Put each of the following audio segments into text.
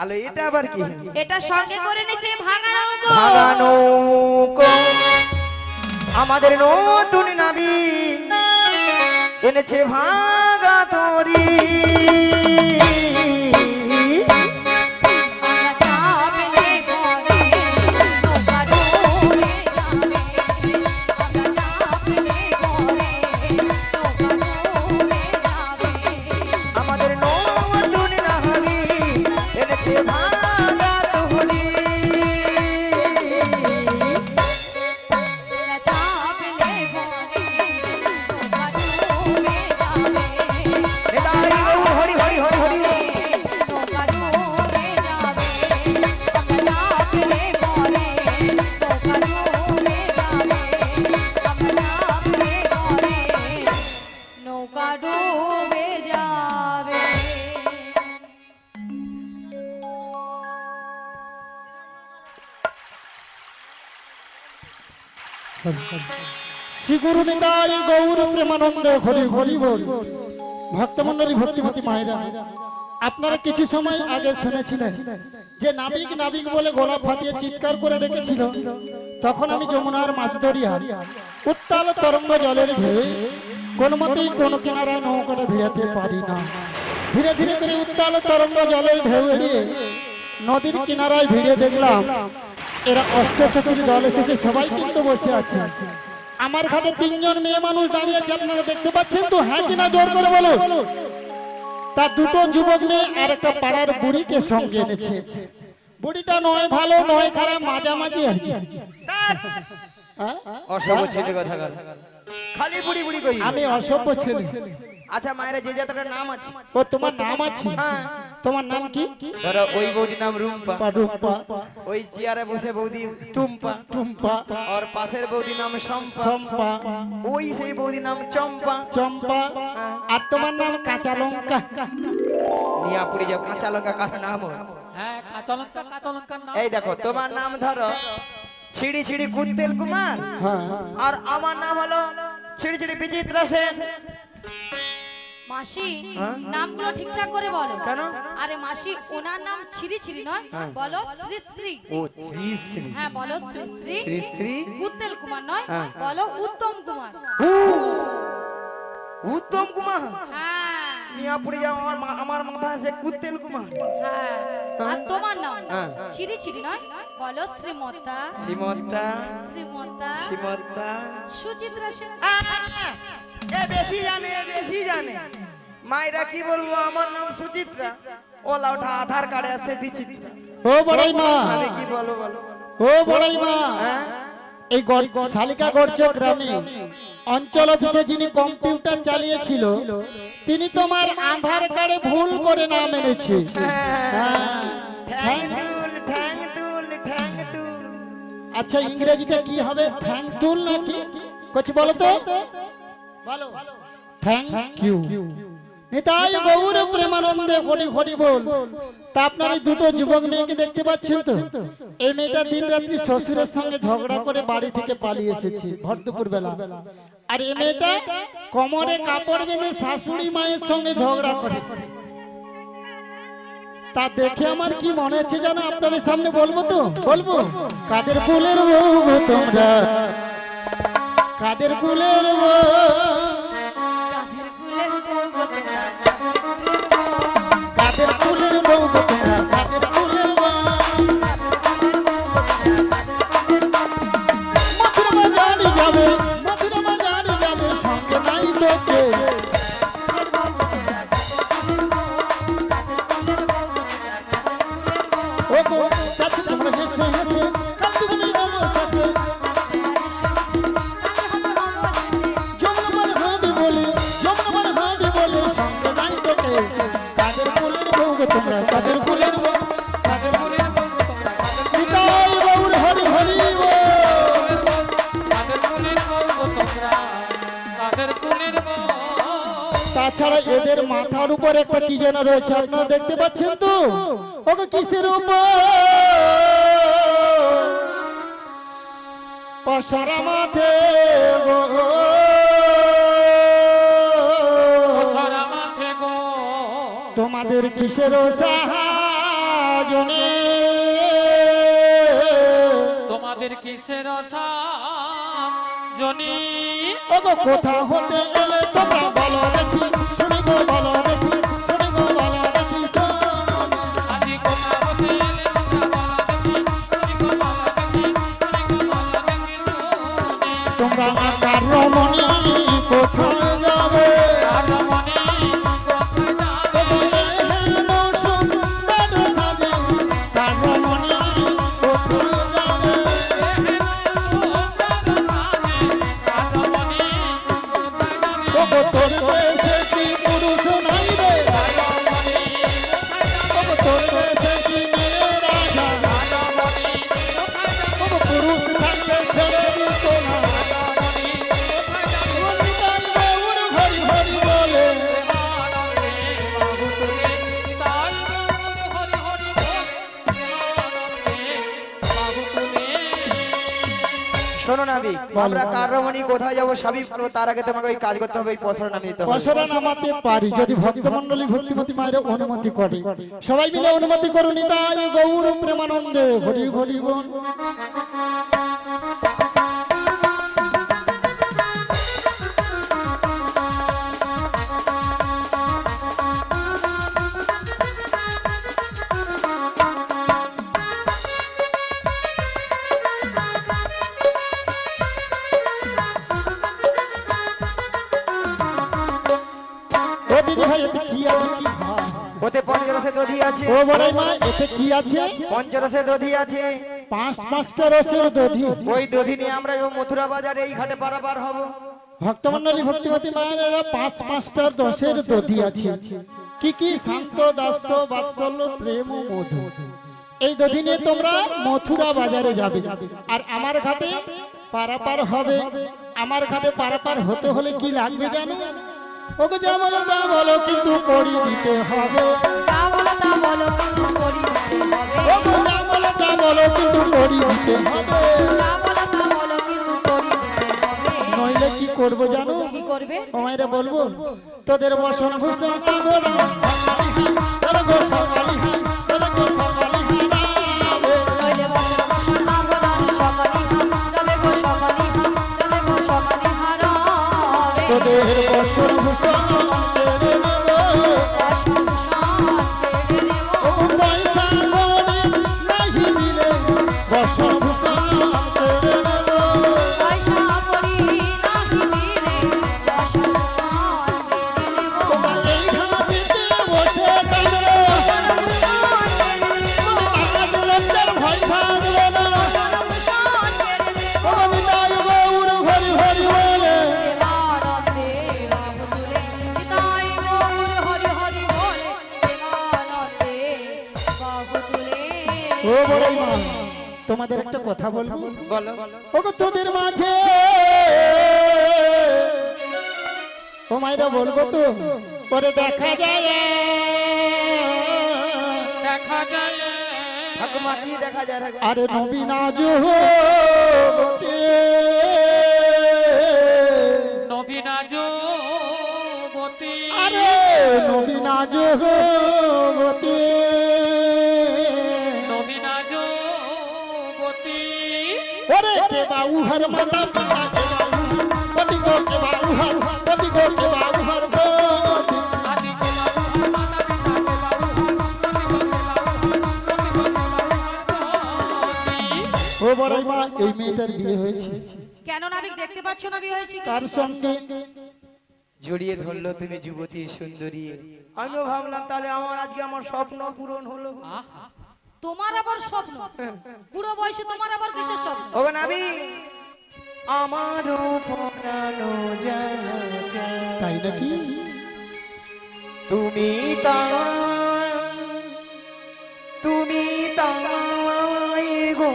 আলো এটা আবার কি? এটা সঙ্গে করে নিয়েছে ভাঙা নৌকো। ভাঙা নৌকো আমাদের নতুন নাবি এনেছে ভাঙা তরি। শ্রী গুরু নিতাই গৌর প্রেমানন্দে হরি হরি বল। ভক্তমণ্ডলী ভক্তিমতী মায়েরা, আপনারা কিছু সময় আগে শুনেছিলেন যে নাবিক নাবিক বলে গলা ফাটিয়ে চিৎকার করে রেখেছিল। তখন আমি যমুনার মাছ দরিয়া উত্তাল তরঙ্গ জলের ঢেউ কোন মতেই কোন কিনারায় নৌকাটা ভিড়াতে পারি না। ধীরে ধীরে করে উত্তাল তরঙ্গ জলের ঢেউ এড়িয়ে নদীর কিনারায় ভিড়ে দেখলাম এরা অষ্টসখীর দল এসেছে। সবাই কিন্তু বসে আছে। আমার ঘাটে তিনজন মেয়ে মানুষ দাঁড়িয়ে আছে, আপনারা দেখতে পাচ্ছেন তো? হ্যাঁ কিনা জোর করে বলো। তার দুটো যুবক মেয়ে আর একটা পাড়ার বুড়িকে সঙ্গে এনেছে। বুড়িটা নয় ভালো নয় খারাপ, মাঝামাঝি আর কি। অসভ্য ছেলে কথা খালি বুড়ি বুড়ি কই। আমি অসভ্য ছেলে। আচ্ছা মায়েরা যে যাত্রার নাম আছে। ও তোমার নাম আছে? তোমার নাম কি? ধরো ওই বৌদির নাম রুম্পা। রুম্পা। ওই চেয়ারে বসে বৌদি টুম্পা। টুম্পা। আর পাশের বৌদির নাম শম্পা। শম্পা। ওই সেই বৌদির নাম চম্পা। চম্পা। আর তোমার নাম কাঁচা লঙ্কা। নিয়া পুড়ে যাও কাঁচা লঙ্কা কার নাম? হ্যাঁ কাঁচা লঙ্কার নাম। এই দেখো তোমার নাম ধরো ছিড়ি ছিড়ি কুত্তেল কুমার। আর আমার নাম হলো ছিড়ি ছিড়ি বিচিত্রা সেন। মাসি নামগুলো ঠিকঠাক করে বলো। কেন? আরে মাসি ওনার নাম ছিরি ছিরি নয়, বলো শ্রী শ্রী। ও শ্রী শ্রী। হ্যাঁ বলো শ্রী শ্রী। শ্রী শ্রী কুত্তেল কুমার নয়, বলো উত্তম কুমার। উত্তম কুমার। হ্যাঁ মিয়া পুড়ে যাও আমার মাথা আছে কুত্তেল কুমার। হ্যাঁ। আর তোমার নাম ছিরি ছিরি নয়, বলো শ্রীমতা। শ্রীমতা। শ্রীমতা। শ্রীমতা। সুচিত্রা সেন। এ বেশি জানে, বেশি জানে। মায়েরা কি বলবো, আমার নাম সুচিত্রা। ওলা ওঠা আধার কার্ডে আছে বিচিত্রা। ও বড়াই মা। আমি কি বলো বলো। ও বড়াই মা, এই শালিকা গর্জ গ্রামে অঞ্চল অফিসে যিনি কম্পিউটার চালিয়েছিল তিনি তোমার আধার কার্ডে ভুল করে নাম এনেছে। আচ্ছা ইংরেজিতে কি হবে? থ্যাঙ্ক টুল নাকি কিছু বলো তো? বলো। Thank you. নিতাই গৌর প্রেমানন্দে হরি হরি বল। তা আপনার এই দুটো যুবক মেয়েকে দেখতে পাচ্ছেন তো? এই মেয়েটা দিন রাত্রি শ্বশুরের সঙ্গে ঝগড়া করে বাড়ি থেকে পালিয়ে এসেছে ভর দুপুর বেলা। আর এই মেয়েটা কোমরে কাপড় বেঁধে শাশুড়ি মায়ের সঙ্গে ঝগড়া করে। তা দেখে আমার কি মনে হচ্ছে জানো? আপনাদের সামনে বলবো তো? বলবো। কাদের ফুলের বউ গো তোমরা, কাদের ফুলের বউ, কাদের ফুলের বউ গো তোমরা, কাদের ফুলের বউ। মথুরা বাজারে যাবে, মথুরা বাজারে যাবে, সঙ্গে নাই তোকে। ও গো সাথে তোমরা হেসে হেসে কাল তুমি আমার সাথে যমুনা হবে বলে, যমুনা হবে বলে, সঙ্গে নাই তোকে। কাদের ফুলের বউ গো তোমরা, কাদের ফুলের বউ, কাদের ফুলের বউ গো তোমরা। নিতাই গৌর হরি হরি বল। কাদের ফুলের বউ গো তোমরা, কাদের ফুলের বউ। তাছাড়া এদের মাথার উপর একটা কি যেন রয়েছে, আপনারা দেখতে পাচ্ছেন তো? ওকে কিসের উপর? পশরা মাথে গো, পশরা মাথে গো, তোমাদের কিসের সাহায্য? জনে তোমাদের কিসের আশা জনি ওগো কোথা হতে এলে তোমরা বলো দেখি শুনি গো বলো দেখি শুনি গো বলো দেখি আজি কোথা হতে এলে তোমরা আকার রমণী কোথায় যাবে শোনো নাবি, আমরা কাররমণি কোথায় যাবো সবই বলবো, তার আগে তোমাকে ওই কাজ করতে হবে, ওই পসরা নামিয়ে দিতে হবে। পসরা নামাতে পারি যদি ভক্তমণ্ডলী ভক্তিমতী মায়ের অনুমতি করে। সবাই মিলে অনুমতি করুন। নিতাই গৌর প্রেমানন্দে হরি হরি বল। ওতে পঞ্চরসে দধি আছে। ও বড়াই মা, এতে কি আছে? পঞ্চরসে দধি আছে। পাঁচটা রসের দধি। ওই দধি নিয়ে আমরা মথুরা বাজারে এই ঘাটে পারাপার হব। ভক্তমণ্ডলী ভক্তিমতী মায়েরা পাঁচটা রসের দধি আছে। কি কি? শান্ত, দাস্য, বাৎসল্য, প্রেম ও মধু। এই দধি নিয়ে তোমরা মথুরা বাজারে যাবে আর আমার ঘাটে পারাপার হবে। আমার ঘাটে পারাপার হতে হলে কি লাগবে জানো? ওকে যা বলো তা বলো কিন্তু করি দিতে হবে। যা বলো তা বলো কিন্তু করি দিতে হবে। ওকে যা বলো তা বলো কিন্তু করি দিতে হবে। যা বলো তা বলো কিন্তু করি দিতে হবে। নইলে কি করবো জানো? কি করবে? ও মায়েরা বলবো তোদের বসন ভূষণ তোদের গো সকালি তোদের গো সকালি নইলে বসে বসে না বলো সকালি তবে গো সকালি তবে গো সকালি হারাবে। তোদের বসন ভূষণ তেরে নেব ও পয়সা মনে নাহি দিলে বসন ভূষণ তেরে নেব। পয়সা করি নাহি দিলে বসন তোমার এই ঘাটিতে বসে কাঁদো আকাশ লজ্জার ভয় থাকবে না। ও নিতাই গৌর হরি হরি বলে ও বড়াই মা, তোমাদের একটা কথা বলবো। বলো। ওগো তোদের মাঝে ও মাইরা বলবো তো পরে দেখা যায় দেখা যায় ঠাকুমা কি দেখা যায়? আরে নবীন নবীনা যুবতী আরে নবীন যুবতী নবীনা যুবতী ওরে কে বাউ হর মাতা পিতা কে বাউ পতি গো কে বাউ হর পতি গো কে বাউ হর গতি। আজি কে বাবু মাতা পিতা কে বাবু ও বড়াই মা, এই মেয়েটার বিয়ে হয়েছে কেন নাবিক দেখতে পাচ্ছ না বিয়ে হয়েছে? কার সঙ্গে? জড়িয়ে ধরলো তুমি যুবতী সুন্দরী। আমিও ভাবলাম তাহলে আমার আজকে আমার স্বপ্ন পূরণ হলো। তোমার আবার স্বপ্ন? বুড়ো বয়সে তোমার আবার কিসের স্বপ্ন? ওগো নাবি, আমারও পরানো জানা তাই নাকি? তুমি তাই গো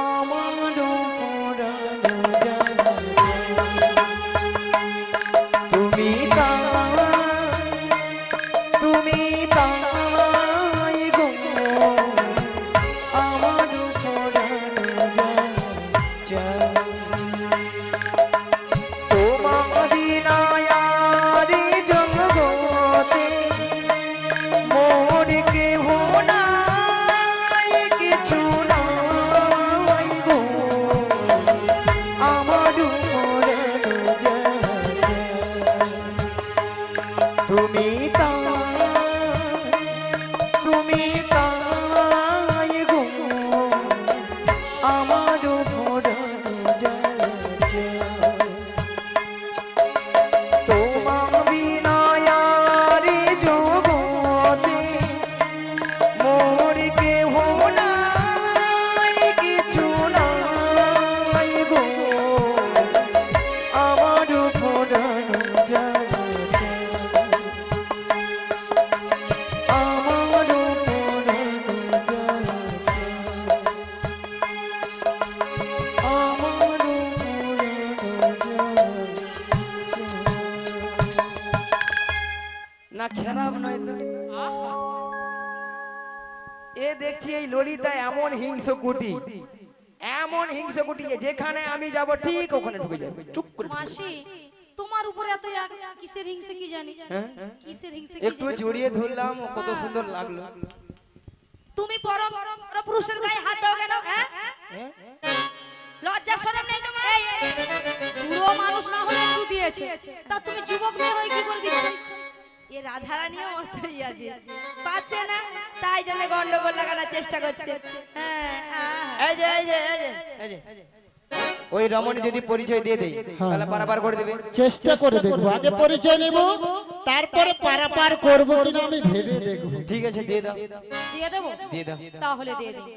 আমারও পরানো জানা তুমি তাই গো আমারও পরানো জানা তোমার বিনায়ারি জগতে মোর এ দেখছি এই ললিতা এমন হিংস্র কুটি, এমন হিংস্র কুটি যে যেখানে আমি যাব ঠিক ওখানে ঢুকে যাবে চুপ করে ঢুকে যাবে। মাসি তোমার উপরে এত কিসের হিংসে কি জানি? হ্যাঁ? কিসের হিংসে কি একটু জানি? জড়িয়ে ধরলাম, ও কত সুন্দর লাগলো। তুমি পুরুষের গায়ে হাত দাও কেন? হ্যাঁ, হ্যাঁ? লজ্জা শরম নেই তোমার? পুরো মানুষ না হলে একটু দিয়েছে, তা তুমি যুবক মেয়ে হয়ে কি করে দিচ্ছ? এ রাধারানীও মস্ত আছে, পাচ্ছে না তাই জন্য গন্ডগোল লাগানোর চেষ্টা করছে। হ্যাঁ, এই যে এই যে এই যে এই যে ওই রমণী যদি পরিচয় দিয়ে দেই তাহলে পারাপার করে দেবে। চেষ্টা করে দেখবো, আগে পরিচয় নেব, তারপরে পারাপার করবো কিনা আমি ভেবে দেখবো। ঠিক আছে, দিয়ে দাও। দিয়ে দেবো? দিয়ে দাও। তাহলে দিয়ে দিই।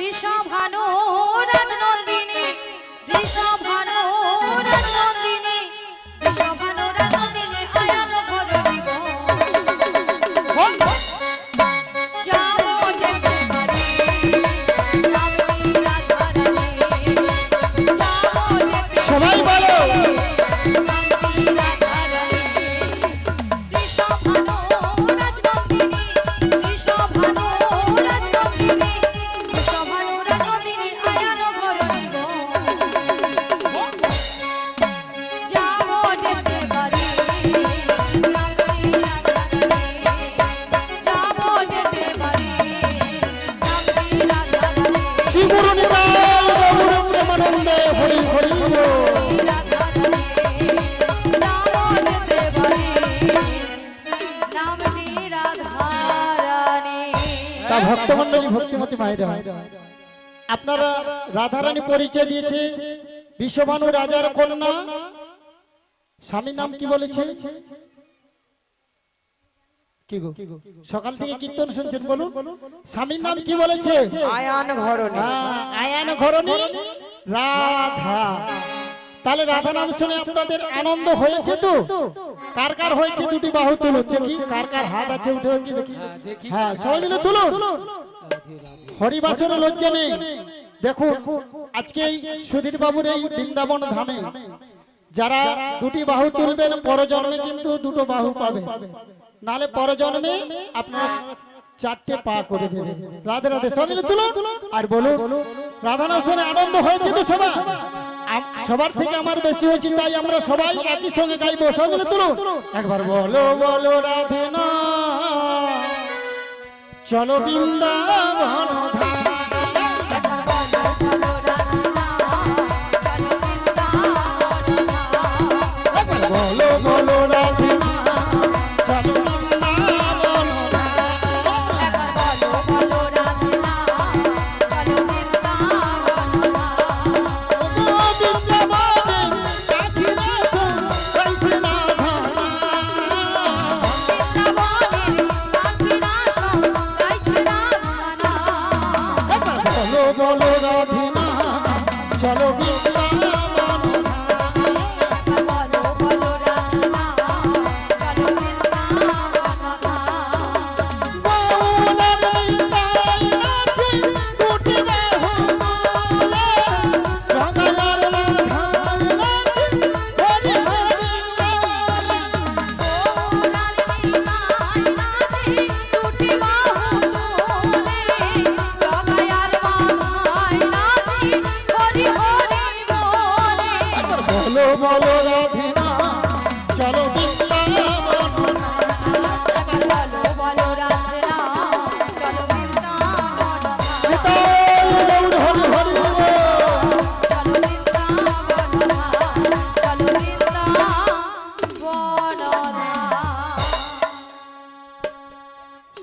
ঋষভানু রাজনন্দিনী, ঋষভানু রাজনন্দিনী, ঋষভানু রাজনন্দিনী আয়ান করে দিব। যাবো যেতে পারি, রাত্রি রাধারানী, যাবো যেতে সবাই বলো রাত্রি রাধারানী। ঋষভানু রাজনন্দিনী, ঋষভানু রাজনন্দিনী, ঋষভানু রাজনন্দিনী আয়ান করে দিব। যাবো যেতে পারি, রাত্রি রাধারানী, যাবো যেতে পারি, রাত্রি রাধারানী। শিবরুনিতাই গৌর প্রেমানন্দে হরি হরি বল। তা ভক্তমণ্ডলী ভক্তিমতী মায়েরা, আপনারা রাধারানী পরিচয় দিয়েছে, বিশ্বভানু রাজার কন্যা, স্বামীর নাম কি বলেছে? কি গো, সকাল থেকে কীর্তন শুনছেন, বলুন স্বামীর নাম কি বলেছে? আয়ান ঘরণী। আয়ান ঘরণী রাধা। তাহলে রাধা নাম শুনে আপনাদের আনন্দ হয়েছে তো? কার কার হয়েছে দুটি বাহু তুলুন দেখি, কার কার হাত আছে উঠে কি দেখি। হ্যাঁ, সবাই মিলে তুলুন। হরিবাসরের লজ্জা নেই। দেখুন আজকে এই সুধীর বাবুর এই বৃন্দাবন ধামে যারা দুটি বাহু তুলবেন পরজন্মে কিন্তু দুটো বাহু পাবে, নালে পরজন্মে আপনার চারটে পা করে দেবে। রাধে রাধে, সবাই মিলে তুলুন আর বলুন রাধা নাম শুনে আনন্দ হয়েছে তো সবার? সবার থেকে আমার বেশি হয়েছে, তাই আমরা সবাই একই সঙ্গে গাইবো। সবাই মিলে তুলুন একবার, বলো বলো রাধে না চলো বৃন্দাবন ধাম। বলো বলো রাধে না চলো বৃন্দাবন ধাম। বলো রাধে না চলো বৃন্দাবন বলো রাধে না চলো বৃন্দাবন। হরি হরি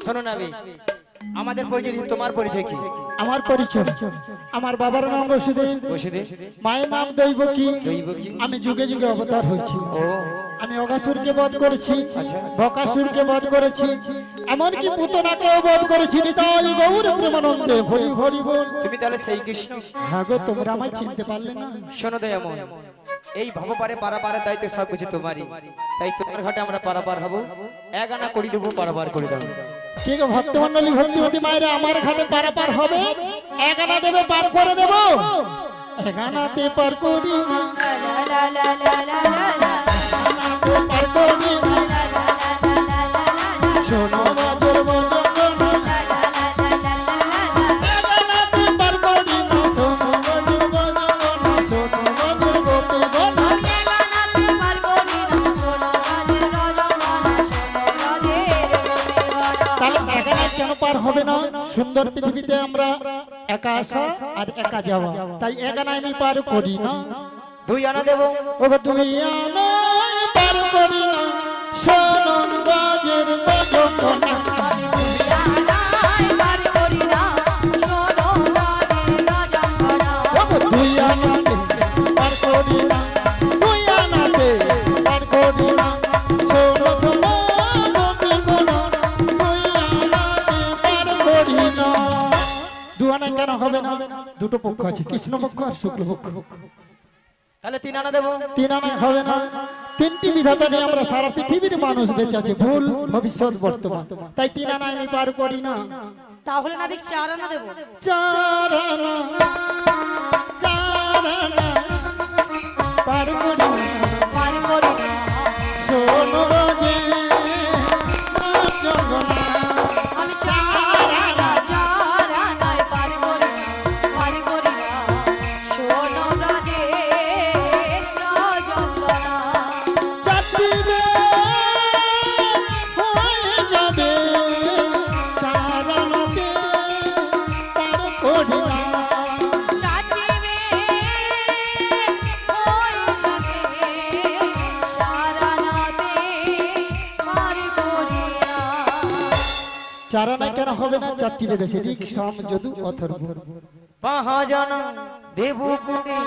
শোনো না, আমাদের পরিচয় দিই, তোমার পরিচয় কি? আমার পরিচয়, আমার বাবার নাম বসুদেব, মায়ের নাম দৈবকী। আমি যুগে যুগে অবতার হয়েছি। আমি অগাসুরকে বধ করেছি, বকাসুরকে বধ করেছি, এমনকি পুতনাকেও বধ করেছি। নিতাই গৌর প্রেমানন্দে হরি হরি বল। তুমি তাহলে সেই কৃষ্ণ? হ্যাঁ গো, তোমরা আমায় চিনতে পারলে না? শোনো দয়াময়, এই ভবপারে পারাপারের দায়িত্ব সবকিছু তোমারই, তাই তোমার ঘাটে আমরা পারাপার হব। এক আনা করে দেবো, পারাপার করে দাও। ঠিক আছে ভক্তমণ্ডলী ভক্তিমতী মায়েরা, আমার ঘাটে পারাপার হবে, এক আনা দেবে, পার করে দেব। এক আনাতে পার করি না, পার করি না। কেন পার হবে না? সুন্দর পৃথিবীতে আমরা একা আসা আর একা যাওয়া, তাই একা না আমি পার করি না। 2 আনা দেবো। ওগো 2 আনা পার করি না, শোনন বাজের বদনা। আমি দুনিয়ায় পার করি না, শোনো রাগের রাজান ভরা। ওগো 2 আনাতে পার করি না, 2 আনাতে পার করি না, শোনো শোনো বদনা, 2 আনাতে পার করি না। 2 আনায় কেন হবে না? দুটো পক্ষ আছে, কৃষ্ণ পক্ষ আর শুক্ল পক্ষ। তাহলে 3 আনা দেবো। 3 আনায় হবে না। 3টি বিধাতা নিয়ে আমরা সারা পৃথিবীর মানুষ বেঁচে আছে, ভুল ভবিষ্যৎ বর্তমান, তাই 3 আনায় আমি পার করি না। তাহলে নাবিক 4 আনা দেবো। 4 আনা, 4 আনা পার করি না, পার করি না, শোনো বাজে জগন্নাথ। আমি 4 আনায় পার করি না, পার করি না, শোনো রাগের রাজান ভরা। 4টি হয়ে যাবে, 4 আনাতে পার করি না। চারানা কেন হবে না? 4টি বেদেশে ঋক, সাম, যদু, অথর্ব। 5 আনা দেবো কুড়ি,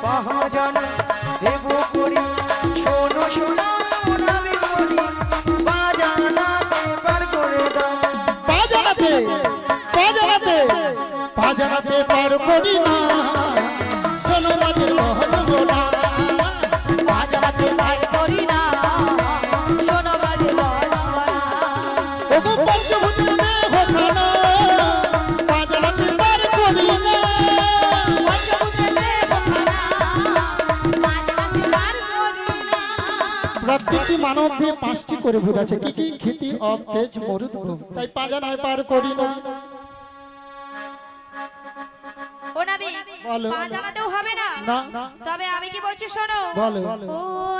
5 আনা দেবো কুড়ি, শোনো শোনো আমি বলি, 5 আনাতে পার করে দাও। 5 আনাতে, 5 আনাতে, 5 আনাতে পার করি না, শোনো বাজের বদনা। 5 আনাতে পার করি না, শোনো বাজে বদনা। ওগো পঞ্চভূতের দেহ খানা, 5 আনাতে পার করি না। প্রত্যেকটি মানব দেহে 5টি করে ভূত আছে, কি কি? ক্ষিতি, অপ, তেজ, মরুদ, ভূম, তাই 5 আনায় পার করি না। ও নাবি বলো। 5 আনাতেও হবে না। না, তবে আমি কি বলছি শোনো। বলো। ও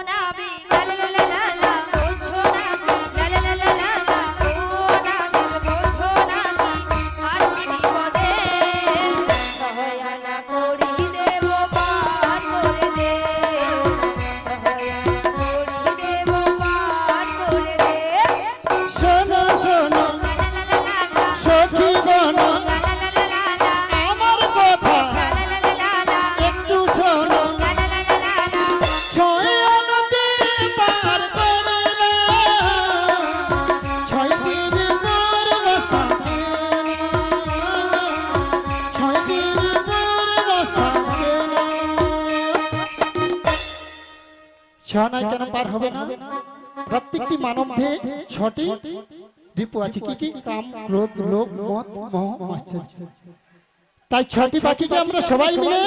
নাবি লা লা লা লা লা, বোঝো না, লা লা লা লা লা, ও নাবি বোঝো না, আছি বিপদে, সহায়না করি দেব পার করে দে, সহায়না করি দেব পার করে দে। শোনো শোনো লা লা লা লা লা, সখী গণ, লা লা লা লা লা লা, আমার কথা লা লা লা লা লা লা, একটু শোনো। লা লা লা লা লা লা। 6 আনাতে পার করে না, 6 দিন করব সাথে, 6 দিন করব সাথে। 6 আনায় কেন পার হবে না? প্রত্যেকটি মানব দেহে 6টি রিপু আছে, কি কি? কাম, ক্রোধ, লোভ, মদ, মোহ, মাৎসর্য। তাই 6টি পাখিকে আমরা সবাই মিলে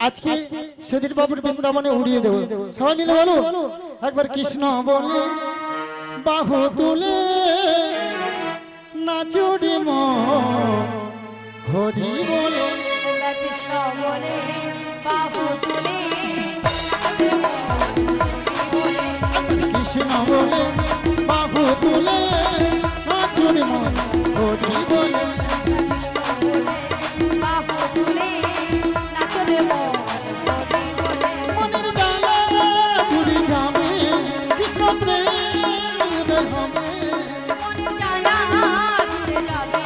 আজকে সুধীর বাবুর বৃন্দাবনে উড়িয়ে দেবো। সবাই মিলে বলো একবার, কৃষ্ণ বলে বাহু তুলে নাচুরি মন, হরি বলে তোমরা কৃষ্ণ বলে বাহু তুলে, কৃষ্ণ বলে বাহু তুলে নাচুরি মন, হরি বলে। বাহু তুলে নাচো রে মন, হরি বলে। মনের জ্বালা ঘুরে যাবে, কৃষ্ণ প্রেম উদয় হবে। মনের জ্বালা ঘুরে যাবে,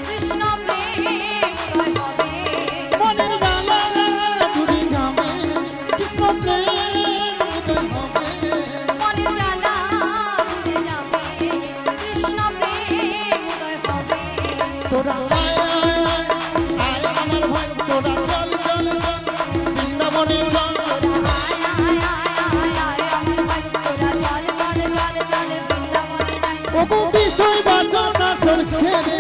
কৃষ্ণ প্রেম উদয় হবে। মনের জ্বালা ঘুরে যাবে, কৃষ্ণ প্রেম উদয় হবে। মনের জ্বালা ঘুরে যাবে, কৃষ্ণ প্রেম উদয় হবে। তোরা আয় আয় আয় আমার ভাই, তোরা চল চল চল বৃন্দাবনে চল। ওগো বিষয় বাসনা সব ছেড়ে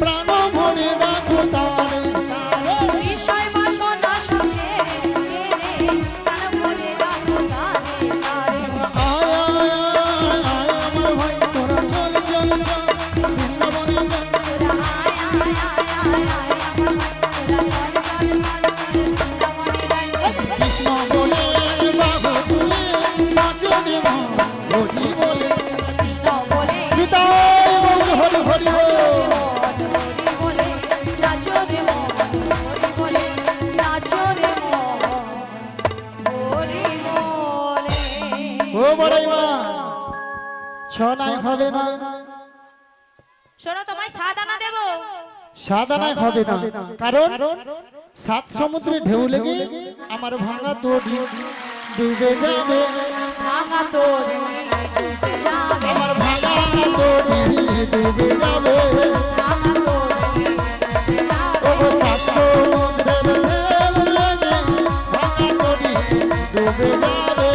প্রাণ ভরে রাখো তারে তারে। বিষয় বাসনা সব ছেড়ে প্রাণ ভরে রাখো তারে তারে। আয় আয় আয় আয় আমার ভাই, তোরা চল চল চল বৃন্দাবনে চল। কৃষ্ণ বলে বাহু তুলে নাচনে মন, হরি বলে। কৃষ্ণ বলে হৃদয় হরি হরি বল। ছনায় হবে না, শোনো তোমায় 7 আনা দেবো। সাদানায় হবে না, কারণ 7 সমুদ্রে ঢেউ লেগে আমার ভাঙা তরি ডুবে যাবে, ভাঙা তোরে ডুবে যাবে, আমার ভাঙা তরি ডুবে যাবে, ভাঙা তোরে ও গো 7 সমুদ্রের ঢেউ লেগে ভাঙা তরি ডুবে যাবে।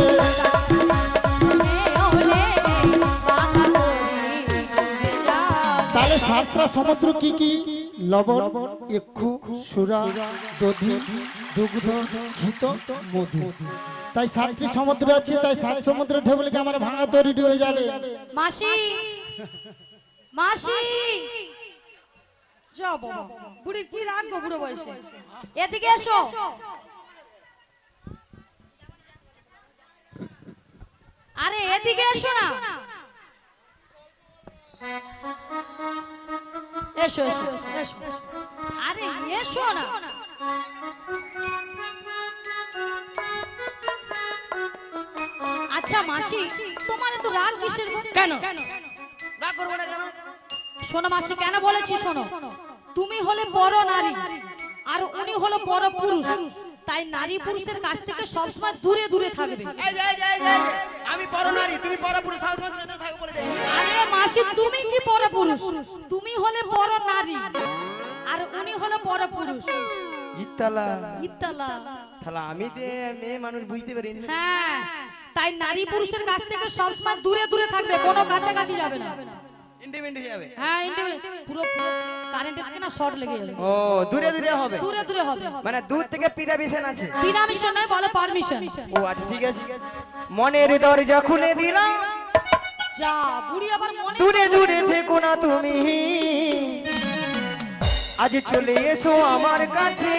তাহলে 7টা সমুদ্র কি কি? লবণ, ইক্ষু, সুরা, দধি, দুগ্ধ, ঘিত, মধু। তাই 7টি সমুদ্র আছে, তাই 7 সমুদ্র ঢেউ লেগে আমার ভাঙা তরি ডুবে যাবে। মাসি মাসি যাও বাবা, বুড়ির কি রাখবো বুড়ো বয়সে। এদিকে এসো। আরে এদিকে এসো না। এসো এসো এসো, আরে এসো না। আচ্ছা মাসি, তোমার এত রাগ কিসের? কেন রাগ করবো না কেন? শোনো মাসি, কেন বলেছি শোনো, তুমি হলে বড় নারী আর উনি হলো বড় পুরুষ, তাই নারী পুরুষের কাছ থেকে সবসময় দূরে দূরে থাকবে। আমি বড় নারী, তুমি বড় পুরুষ, সবসময় দূরে দূরে থাকো বলে দেই। আরে মাসি, তুমি কি বড় পুরুষ? তুমি হলে বড় নারী আর উনি হলো বড় পুরুষ। ইত্তালা ইত্তালা। তাহলে আমি মেয়ে মানুষ বুঝতে পারি না। হ্যাঁ, তাই নারী পুরুষের কাছ থেকে সবসময় দূরে দূরে থাকবে, কোনো কাছাকাছি যাবে না। ইন্ডিপেন্ডেন্ট হয়ে যাবে। হ্যাঁ, পুরো কারেন্টের থেকে না শর্ট লেগে যাবে। ও দূরে দূরে হবে, দূরে দূরে হবে, মানে দূর থেকে পিরামিশন আছে। পিরামিশন নয়, বলে পারমিশন। ও আচ্ছা ঠিক আছে, মনের দরজা খুলে দিলাম, যা বুড়ি আবার মনে। দূরে দূরে থেকো না তুমি, আজ চলে এসো আমার কাছে,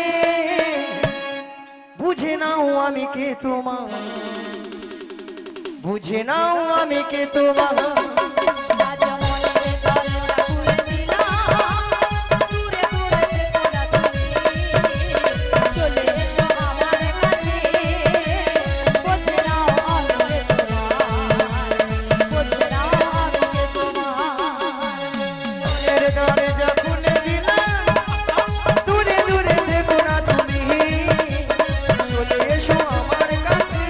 বুঝে নাও আমি কে তোমার, বুঝে নাও আমি কে তোমার। আজ মনে দরজা খুলে দিলাম, দূরে দূরে থেকো না তুমি, চলে এসো আমার কাছে, বুঝে নাও আমি কে তোমার, বুঝে নাও আমি কে তোমার। মনের দরজা খুলে দিলাম, দূরে দূরে থেকো না তুমি, চলে এসো আমার কাছে,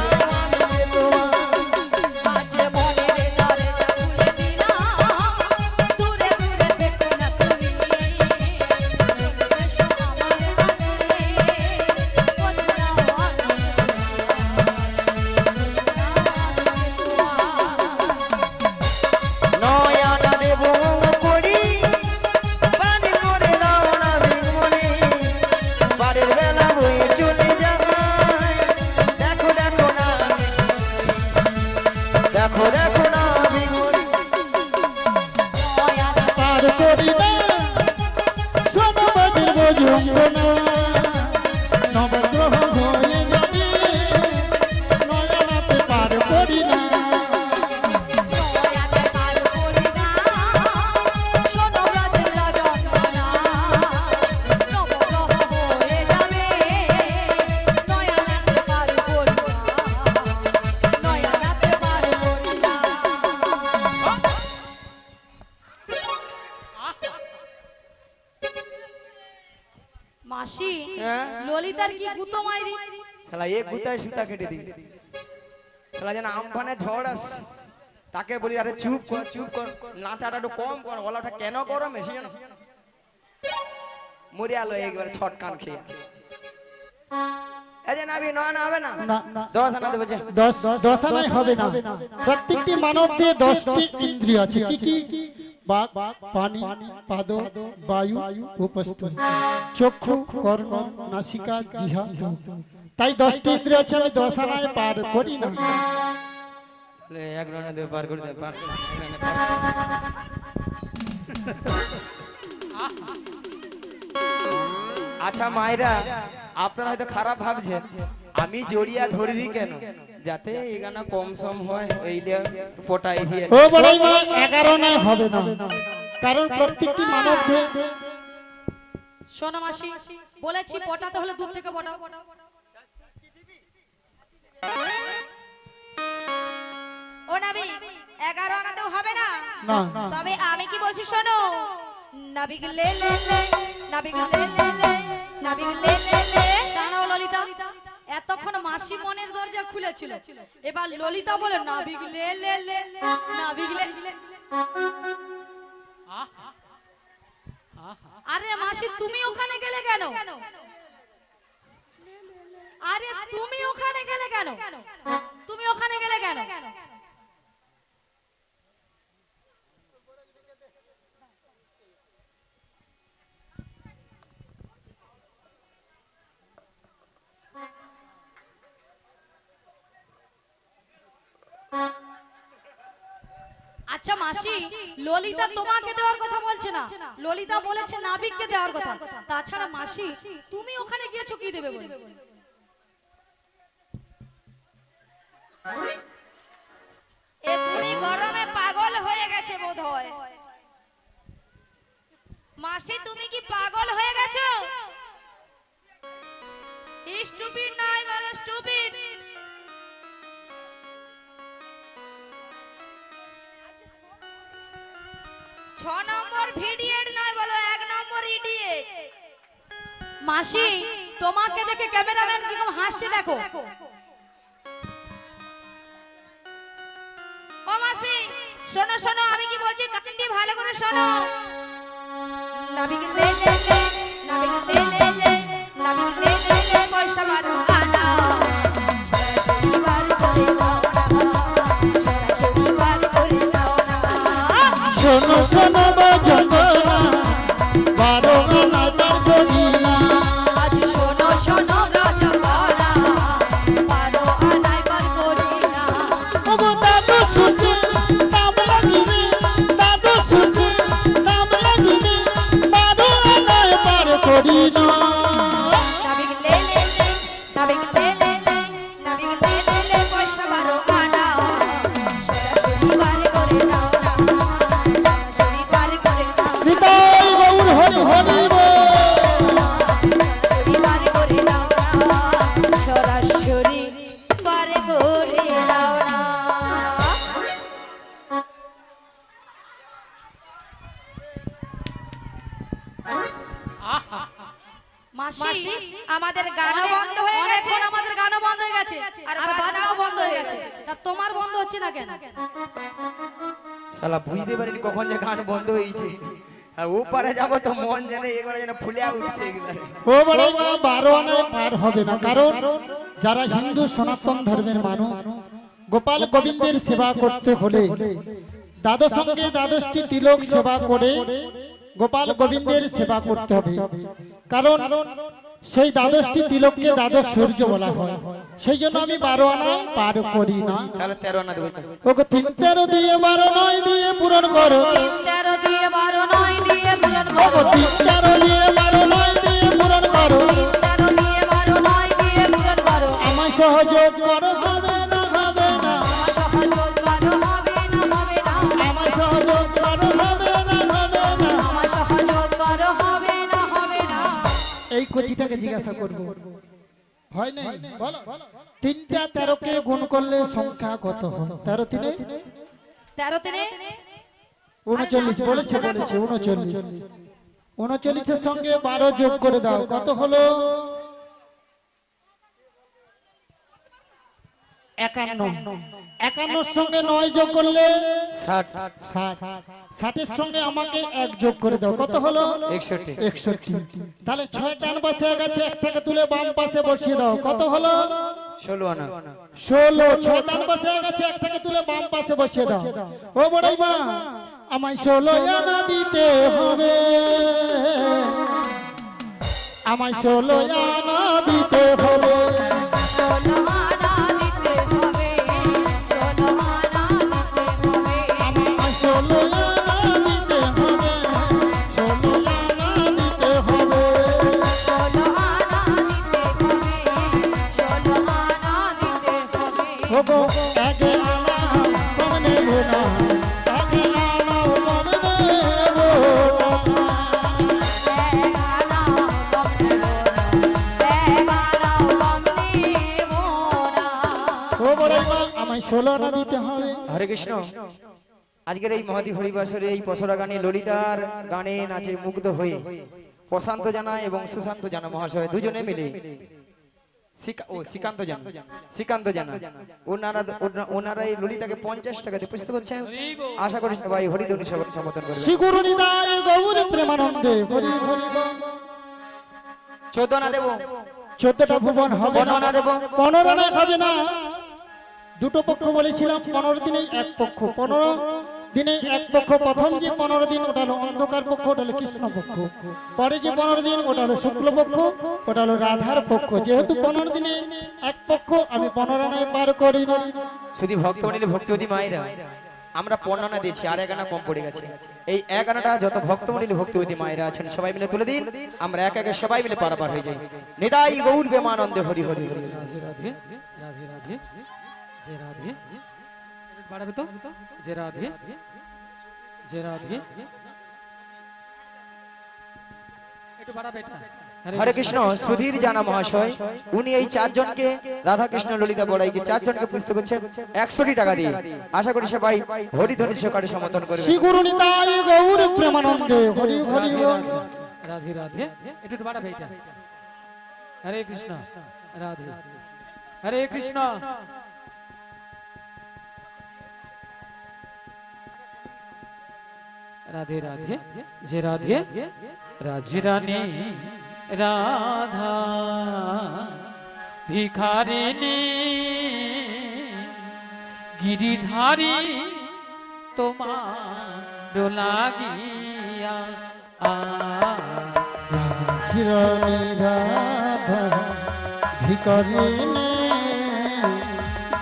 বুঝে নাও আমি কে তোমার। আজ মনে দরজা খুলে দিলাম, দূরে দূরে থেকো না তুমি, চলে এসো আমার কাছে, বুঝে নাও আমি কে তোমার। নয়াটা দেব করি, পানি করে দাও না ভিমনি, বাড়ির বেলা বয়ে চলে যায়, দেখো দেখো না, দেখো দেখো না ভিমনি। পার করি না সোনাবাদের বজুঙ্গনা, নবগ্রহ হয়ে যাবে, নয়নাতে পার করি না, নয়াতে পার করি না, শোনো রাজা যন্ত্রণা, নবগ্রহ হয়ে যাবে, নয়াতে পার করি না, নয়াতে পার করি না। মাসি, হ্যাঁ? ললিতার কি গুতো মাইরি? শালা এক গুতায় সুতা কেটে দিবি, শালা যেন আমফানে ঝড় আসছে, তাকে বলি আরে চুপ কর চুপ কর, নাচাটা একটু কম কর, গলাটা কেন গরম বেশি যেন মরে আলো একবারে ছটকান খেয়ে। এই যে নাবি নয় হবে না, না না 10 আনা দেবো যে। 10 আনায় হবে না। প্রত্যেকটি মানব দেহে 10টি ইন্দ্রিয় আছে, কি কি? বাক, পানি, পাদ, বায়ু, উপস্থ, চক্ষু, কর্ণ, নাসিকা, জিহ্বা, ত্বক। তাই 10টি ইন্দ্রিয় আছে, আমি 10 আনায় পার করি না। তাহলে এক রানে দেব পার করে দে, পার করে দে, এক রানে পার। আচ্ছা মায়েরা, আপনারা হয়তো খারাপ ভাবছেন, আমি জড়িয়া ধরি কেন, যাতে এখানে কম সম হয়, এইটা পটাইছি। ও বড়াই মা, 11 আনায় হবে না, কারণ প্রত্যেকটি মানব দেহে শোনো মাসি, বলেছি পটাতে হলে দূর থেকে পটাও। না। তবে আমি কি বলছি শোনো, নাবিক লে লে লে, নাবিক লে লে লে, নাবিক লে লে লে। দাঁড়াও ললিতা, এতক্ষণ মাসি মনের দরজা খুলেছিল, এবার ললিতা বলে নাবিক লে লে লে, নাবিক লে। আরে মাসি তুমি ওখানে গেলে কেন? আরে তুমি ওখানে গেলে কেন? তুমি ওখানে গেলে কেন? আচ্ছা মাসি, ললিতা তোমাকে দেওয়ার কথা বলছে না, ললিতা বলেছে নাবিককে দেওয়ার কথা। তাছাড়া মাসি তুমি ওখানে গিয়েছো কি দেবে বলে? এ বুড়ি গরমে পাগল হয়ে গেছে বোধহয়। মাসি তুমি কি পাগল হয়ে গেছো? স্টুপিড নাই বলো স্টুপিড। 6 নম্বর ভিডিয়েট নয় বলো 1 নম্বর ইডিয়েট। মাসি তোমাকে দেখে ক্যামেরাম্যান কিরকম হাসছে দেখো। ও মাসি শোনো শোনো, আমি কি বলছি কান দিয়ে ভালো করে শোনো। নাবিক লে লে লে, নাবিক লে লে লে, নাবিক লে লে লে, পয়সা মারো আনা সরাসরি বার করে দাও না, সরাসরি বার করে দাও না। শোনো শোনো বাজনা বারো আনা বার করি না। আজ শোনো শোনো রজবালা, 12 আনায় বার করি না। ওগো দাদু সুজি দাম লাগিবে, দাদু সুজি দাম লাগিবে, বারো আনায় বার করি না। নাবিক লে লে লে, নাবিক লে লে লে, নাবিক লে লে লে, পয়সা 12 আনা সরাসরি বার করে দাও না, সরাসরি বার করে দাও না। হৃদয় গৌর হরি হরি বল। বার করে দাও না, সরাসরি বার করে দাও না। মাসি আমাদের গানও বন্ধ হয়ে গেছে, অনেকক্ষণ আমাদের গানও বন্ধ হয়ে গেছে আর আর বাজনাও বাজনাও বন্ধ বন্ধ হয়ে হয়ে গেছে। গেছে, তা তোমার বন্ধ হচ্ছে না কেন? শালা বুঝতে পারিনি কখন যে গান বন্ধ হয়েছে। আর ও পারে যাবো তো মন যেন এগুলো যেন ফুলে উঠছে এগুলো। ও বড় মা বারো আনায় পার হবে না, কারণ যারা হিন্দু সনাতন ধর্মের মানুষ গোপাল গোবিন্দের সেবা করতে হলে দ্বাদশ সঙ্গে দ্বাদশটি তিলক সেবা করে গোপাল গোবিন্দের সেবা করতে হবে, কারণ সেই দ্বাদশটি তিলককে দ্বাদশ সূর্য বলা হয়। সেই জন্য আমি 12 আনা পার করি না। তাহলে 13 আনা দেবো। ওকে 3 13 দিয়ে 12 9 দিয়ে পূরণ করো। 13 দিয়ে 12 9 দিয়ে পূরণ ওকে করো। 3 13 দিয়ে 12 9 দিয়ে পূরণ করো। 13 দিয়ে 12 9 দিয়ে পূরণ করো। আমার সহযোগ করো, হবে না হবে না। সহযোগ করো, হবে না হবে না। আমার সহযোগ করো, হবে না হবে না। আমার সহযোগ করো, হবে না হবে না। এই কচিটাকে জিজ্ঞাসা করব, হয় নাই বলো। 3টা 13 কে গুণ করলে সংখ্যা কত হয়? 13 3 13 3 39 বলেছে বলেছে 39। 39 এর সঙ্গে 12 যোগ করে দাও, কত হলো? 51। 51 এর সঙ্গে 9 যোগ করলে 60 60। 60 এর সঙ্গে আমাকে 1 যোগ করে দাও, কত হলো? 61 61। তাহলে 6 ডান পাশে গেছে, একটাকে তুলে বাম পাশে বসিয়ে দাও, কত হলো? 16 আনা 16। 6 ডান পাশে গেছে, একটাকে তুলে বাম পাশে বসিয়ে দাও। ও বড়াই মা আমায় 16 আনা দিতে হবে, আমায় 16 আনা দিতে হবে। 16 আনা দিতে হবে, 16 আনা দিতে হবে। আমায় 16 আনা দিতে হবে, 16 আনা দিতে হবে। 16 আনা দিতে হবে, 16 আনা দিতে হবে। ওগো আগে আনা কম নেব না, আগে আনা কম নেব না। ও বড়াই মা আমায় 16 আনা দিতে হবে। হরে কৃষ্ণ। আজকের এই মহাদি হরিবাসরে এই পসরা গানে ললিতার গানে নাচে মুগ্ধ হয়ে প্রশান্ত জানা এবং সুশান্ত জানা মহাশয় দুজনে মিলে শ্রীকান্ত জানা ওনারা এই ললিতাকে 50 টাকা দিয়ে পুরস্কৃত করছেন। আশা করি সবাই হরিধ্বনি সমর্থন করবে। শ্রী গুরু নিতাই গৌর প্রেমানন্দে হরি হরি বল। 14 না দেব, 14টা ভুবন হবে না, 15 না দেব, 15 না হবে না। দুটো পক্ষ বলেছিলাম, 15 দিনে এক পক্ষ, 15 দিনে এক পক্ষ। প্রথম যে 15 দিন ওটা হলো অন্ধকার পক্ষ, ওটা হলো কৃষ্ণ পক্ষ। পরে যে 15 দিন ওটা হলো শুক্ল পক্ষ, ওটা হলো রাধার পক্ষ। যেহেতু 15 দিনে এক পক্ষ, আমি 15 নাই পার করি না। শুধু ভক্তমণ্ডলী ভক্তিবতী মায়েরা আমরা 15 দিয়েছি, আর 1 আনা কম পড়ে গেছে। এই 1 আনাটা যত ভক্তমণ্ডলী ভক্তিবতী মায়েরা আছেন সবাই মিলে তুলে দিন, আমরা এক একে সবাই মিলে পারাপার হয়ে যাই। নিতাই গৌর প্রেমানন্দে হরি হরি হরি। রাধে রাধে রাধে রাধে জয় রাধে। বাড়াবে তো জয় রাধে জয় রাধে। একটু বাড়াবে এটা। হরে কৃষ্ণ। সুধীর জানা মহাশয় উনি এই 4 জনকে রাধা কৃষ্ণ ললিতা বড়াইকে 4 জনকে পুরস্কৃত করছেন 100 টাকা দিয়ে। আশা করি সবাই হরিধ্বনি সহকারে সমর্থন করবে। শ্রী গুরু নিতাই গৌর প্রেমানন্দে হরি হরি বল। রাধে রাধে একটু বাড়াবে এটা। হরে কৃষ্ণ রাধে হরে কৃষ্ণ। রাধে রাধে যে রাধে রাজরানী রাধা ভিখারিণী গিরিধারী তোমার লাগিয়া চিরনি রাধা ভিখারিণী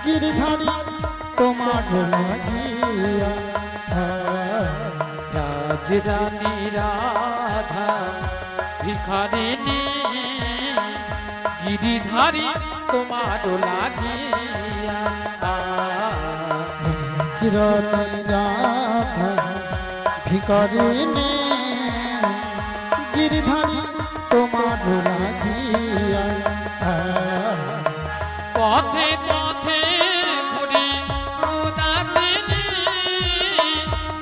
গিরিধারী তোমার লাগিয়া। রাজরানী রাধা ভিখারিণী গিরিধারী তোমার লাগিয়া। চিরনি রাধা ভিখারিণী গিরিধারী তোমার লাগিয়া। পথে পথে ঘুরি উদাসিনী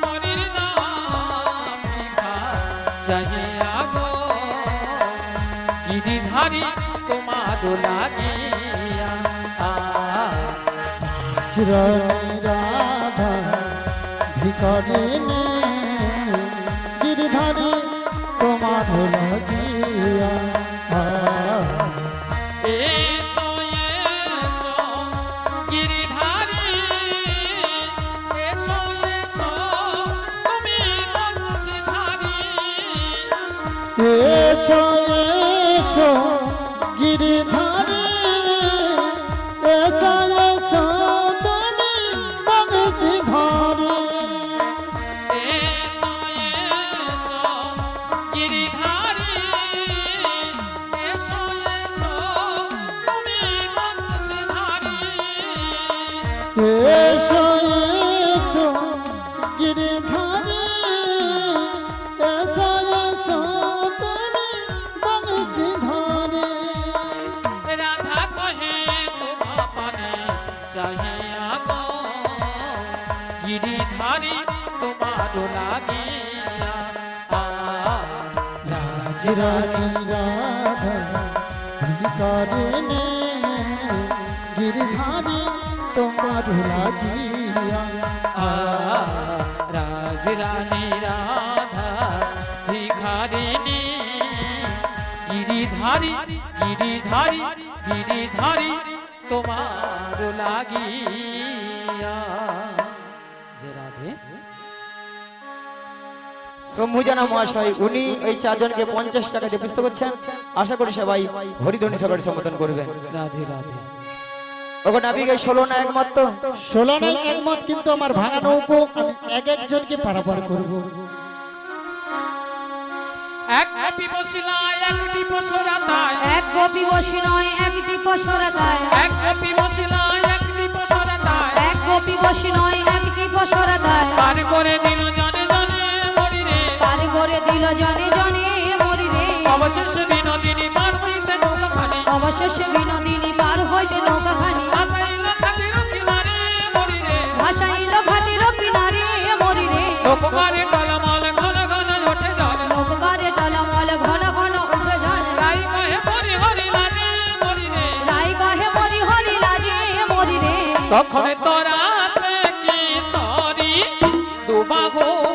হরির নাম ভিখা চাহিয়া গো গিরিধারী তোমার লাগিয়া। চিরনি রাধা ভিখারিণী গিরিধারী তোমার লাগিয়া। এসো এসো গিরিধারী এসো এসো তুমি বংশীধারী। এসো এসো গিরিধারী এসো এসো তুমি বংশীধারী। এসো এসো গিরিধারী এসো এসো তুমি বংশীধারী। এসো এসো গিরিধারী এসো এসো তুমি বংশীধারী। রাধা কহে তোমা পানে চাহিয়া গো গিরিধারী তোমার লাগিয়া। রাজরানী রাধা ভিখারিণী গিরিধারী তোমার লাগিয়া। রাজরানী রাধা ভিখারিণী গিরিধারী গিরিধারী গিরিধারী তোমার লাগিয়া। যে রাধে শম্ভু জানা মহাশয় উনি এই 4 জনকে 50 টাকা দিয়ে পুরস্কৃত করছেন। আশা করি সবাই হরিধ্বনি সহকারে সমর্থন করবে। রাধে রাধে ওগো নাবিক এই 16 না একমাত্র 16 নাই একমত, কিন্তু আমার ভাঙা নৌকো আমি এক একজনকে পারাপার করব। এক গোপী বসিলা একটি পশরা তাই এক গোপী বসি নয় একটি পশরা তাই এক গোপী বসিলা একটি পশরা তাই এক গোপী বসি নয় একটি পশরা তাই পার করে দিল জনে জনে মরি রে পার করে দিল জনে জনে মরি রে অবশেষে বিনোদিনী পার হইতে নৌকাখানি অবশেষে বিনোদিনী পার হইতে নৌকাখানি আসাইল খাতির কিনারে মরি রে ভাসাইল ঘাটের কিনারে মরি তখন তোরা কিশোরী দুবাহু